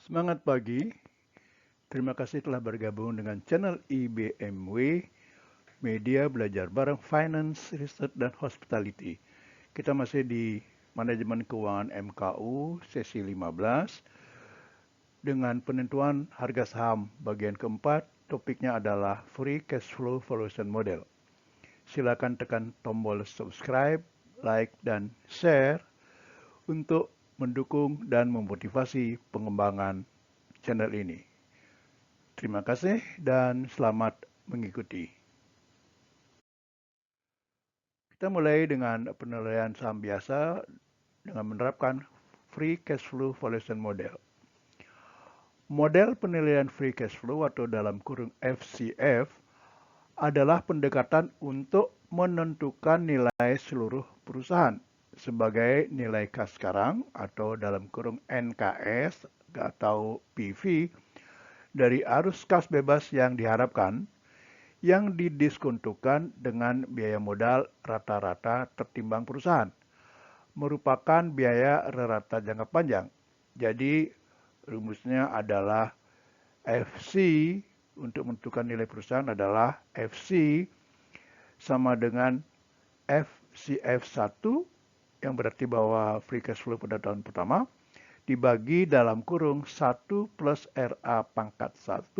Semangat pagi, terima kasih telah bergabung dengan channel IBMW, Media Belajar Bareng Finance, Research, dan Hospitality. Kita masih di Manajemen Keuangan MKU, sesi 15, dengan penentuan harga saham bagian keempat, topiknya adalah Free Cash Flow Valuation Model. Silakan tekan tombol subscribe, like, dan share untuk mendukung dan memotivasi pengembangan channel ini. Terima kasih dan selamat mengikuti. Kita mulai dengan penilaian saham biasa dengan menerapkan Free Cash Flow Valuation Model. Model penilaian Free Cash Flow atau dalam kurung FCF adalah pendekatan untuk menentukan nilai seluruh perusahaan sebagai nilai kas sekarang atau dalam kurung NKS atau PV dari arus kas bebas yang diharapkan yang didiskontokan dengan biaya modal rata-rata tertimbang perusahaan, merupakan biaya rata jangka panjang. Jadi rumusnya adalah FC untuk menentukan nilai perusahaan adalah FC sama dengan FCF1 yang berarti bahwa free cash flow pada tahun pertama dibagi dalam kurung 1 plus RA pangkat 1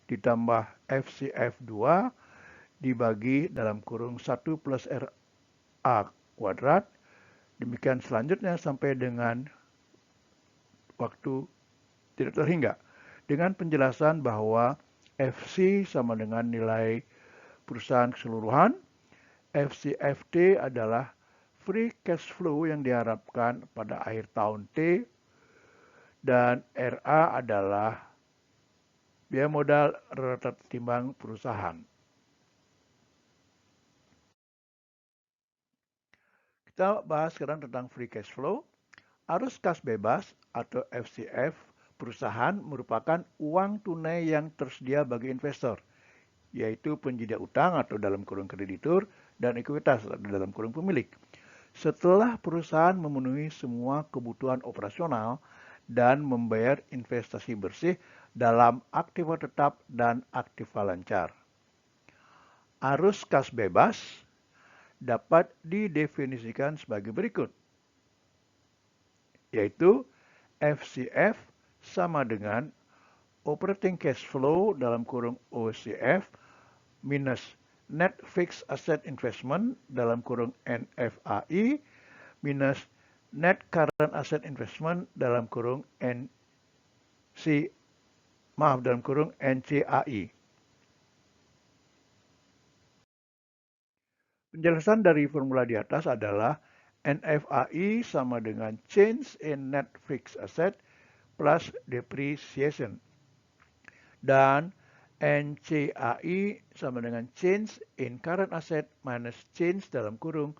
ditambah FCF2 dibagi dalam kurung 1 plus RA kuadrat. Demikian selanjutnya sampai dengan waktu tidak terhingga. Dengan penjelasan bahwa FC sama dengan nilai perusahaan keseluruhan, FCFT adalah free cash flow yang diharapkan pada akhir tahun T, dan RA adalah biaya modal rata tertimbang perusahaan. Kita bahas sekarang tentang free cash flow. Arus kas bebas atau FCF perusahaan merupakan uang tunai yang tersedia bagi investor, yaitu penyedia utang atau dalam kurung kreditur dan ekuitas atau dalam kurung pemilik. Setelah perusahaan memenuhi semua kebutuhan operasional dan membayar investasi bersih dalam aktiva tetap dan aktiva lancar. Arus kas bebas dapat didefinisikan sebagai berikut, yaitu FCF sama dengan operating cash flow dalam kurung OCF minus net fixed asset investment dalam kurung NFAI minus net current asset investment dalam kurung NCAI. Penjelasan dari formula di atas adalah NFAI sama dengan change in net fixed asset plus depreciation. Dan NCAI sama dengan change in current asset minus change dalam kurung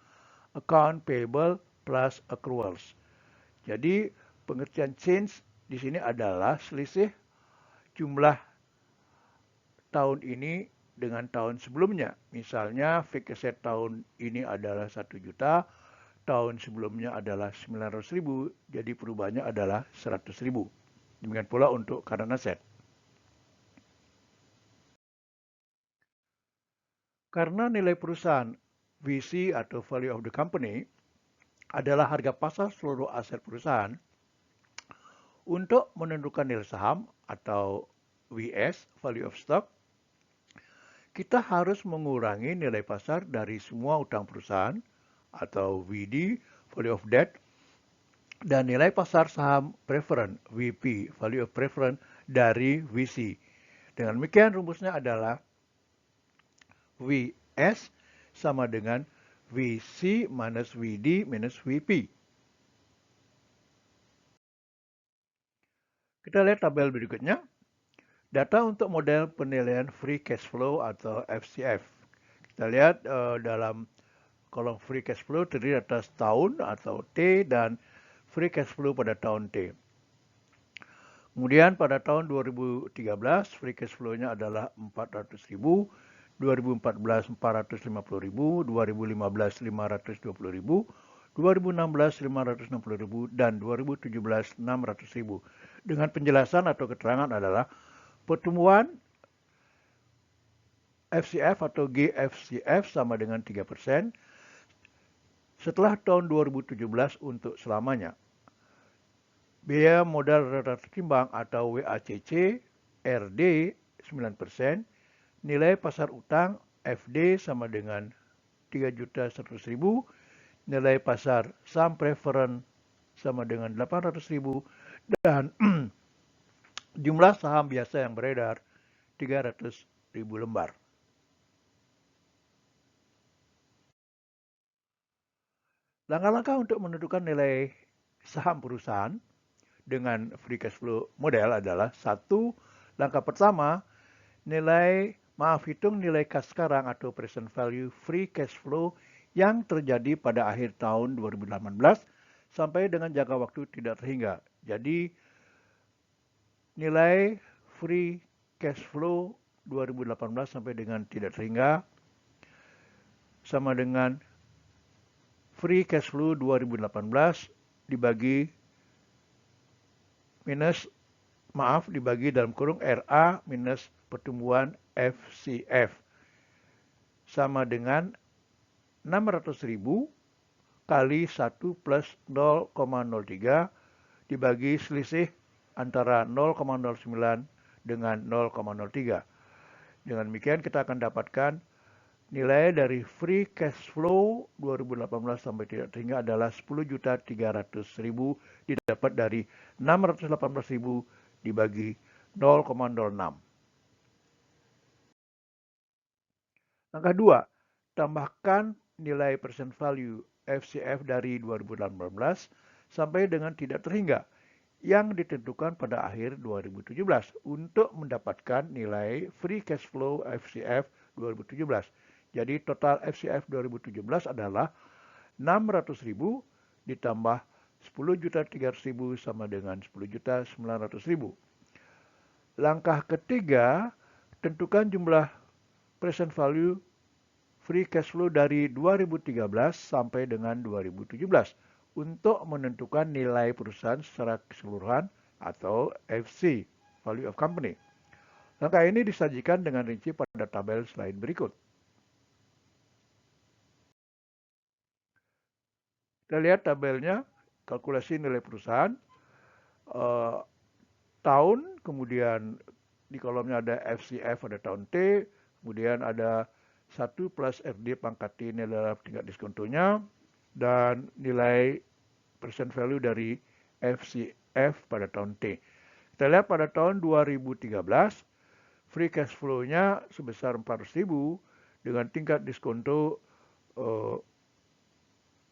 account payable plus accruals. Jadi pengertian change di sini adalah selisih jumlah tahun ini dengan tahun sebelumnya. Misalnya fixed asset tahun ini adalah 1 juta, tahun sebelumnya adalah 900.000, jadi perubahannya adalah 100.000. Demikian pula untuk current asset. Karena nilai perusahaan VC atau value of the company adalah harga pasar seluruh aset perusahaan, untuk menentukan nilai saham atau VS, value of stock, kita harus mengurangi nilai pasar dari semua utang perusahaan atau VD, value of debt, dan nilai pasar saham preference, VP, value of preference, dari VC. Dengan demikian rumusnya adalah VS sama dengan VC minus VD minus VP. Kita lihat tabel berikutnya. Data untuk model penilaian free cash flow atau FCF. Kita lihat dalam kolom free cash flow terdiri atas tahun atau T dan free cash flow pada tahun T. Kemudian pada tahun 2013 free cash flow-nya adalah 400.000, 2014 450.000, 2015 520.000, 2016 560.000 dan 2017 600.000. Dengan penjelasan atau keterangan adalah pertumbuhan FCF atau GFCF sama dengan 3% setelah tahun 2017 untuk selamanya. Biaya modal rata timbang atau WACC RD 9%, nilai pasar utang FD sama dengan 3.100.000, nilai pasar saham preferen sama dengan 800.000 dan jumlah saham biasa yang beredar 300.000 lembar. Langkah-langkah untuk menentukan nilai saham perusahaan dengan free cash flow model adalah satu, langkah pertama, hitung nilai kas sekarang atau present value free cash flow yang terjadi pada akhir tahun 2018 sampai dengan jangka waktu tidak terhingga. Jadi nilai free cash flow 2018 sampai dengan tidak terhingga sama dengan free cash flow 2018 dibagi dalam kurung RA minus pertumbuhan FCF sama dengan 600.000 kali 1 plus 0,03 dibagi selisih antara 0,09 dengan 0,03. Dengan demikian kita akan dapatkan nilai dari free cash flow 2018 sampai tidak terhingga adalah 10.300.000 didapat dari 618.000 dibagi 0,06. Langkah 2, tambahkan nilai present value FCF dari 2018 sampai dengan tidak terhingga yang ditentukan pada akhir 2017 untuk mendapatkan nilai free cash flow FCF 2017. Jadi total FCF 2017 adalah 600.000 ditambah 10.300.000 sama dengan 10.900.000. Langkah ketiga, tentukan jumlah present value free cash flow dari 2013 sampai dengan 2017 untuk menentukan nilai perusahaan secara keseluruhan atau FC, value of company. Langkah ini disajikan dengan rinci pada tabel slide berikut. Kita lihat tabelnya, kalkulasi nilai perusahaan, tahun, kemudian di kolomnya ada FCF pada tahun T, kemudian ada 1 plus FD pangkat T ini adalah tingkat diskontonya, dan nilai present value dari FCF pada tahun T. Kita lihat pada tahun 2013, free cash flow-nya sebesar 400.000 dengan tingkat diskonto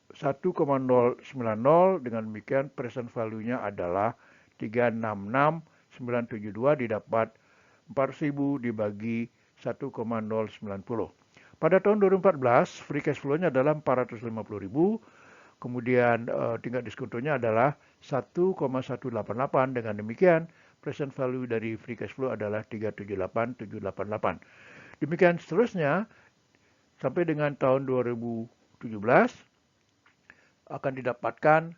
1,090, dengan demikian present value-nya adalah 366.972 didapat 4.000 dibagi 1,090. Pada tahun 2014 free cash flow-nya adalah 450.000, kemudian tingkat diskontonya adalah 1,188, dengan demikian present value dari free cash flow adalah 378.788. Demikian seterusnya sampai dengan tahun 2017 akan didapatkan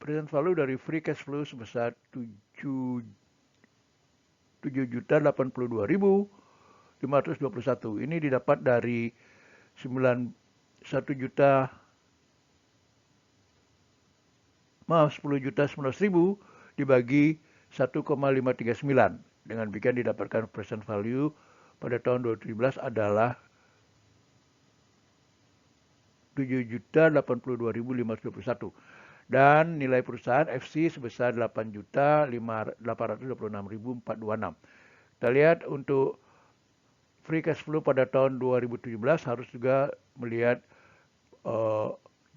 present value dari free cash flow sebesar 7.082.521. Ini didapat dari 10.019.000 dibagi 1,539. Dengan demikian didapatkan present value pada tahun 2017 adalah 7.082.521 dan nilai perusahaan FC sebesar 8.826.426. Kita lihat untuk free cash flow pada tahun 2017 harus juga melihat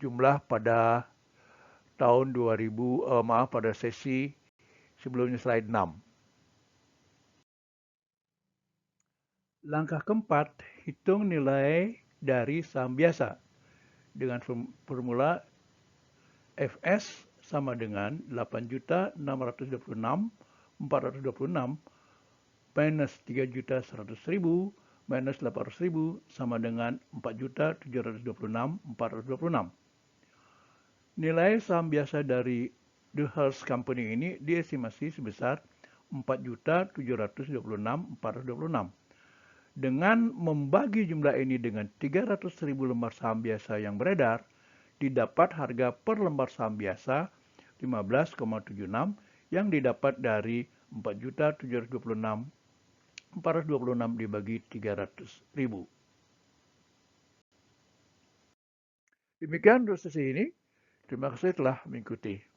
jumlah pada tahun pada sesi sebelumnya slide 6. Langkah keempat, hitung nilai dari saham biasa dengan formula FS sama dengan 8.626.426 minus 3.100.000 minus 800.000 sama dengan 4.726.426. Nilai saham biasa dari The Hearst Company ini diestimasi sebesar 4.726.426. Dengan membagi jumlah ini dengan 300.000 lembar saham biasa yang beredar, didapat harga per lembar saham biasa 15,76 yang didapat dari 4.726.426 dibagi 300.000. Demikian untuk sesi ini. Terima kasih telah mengikuti.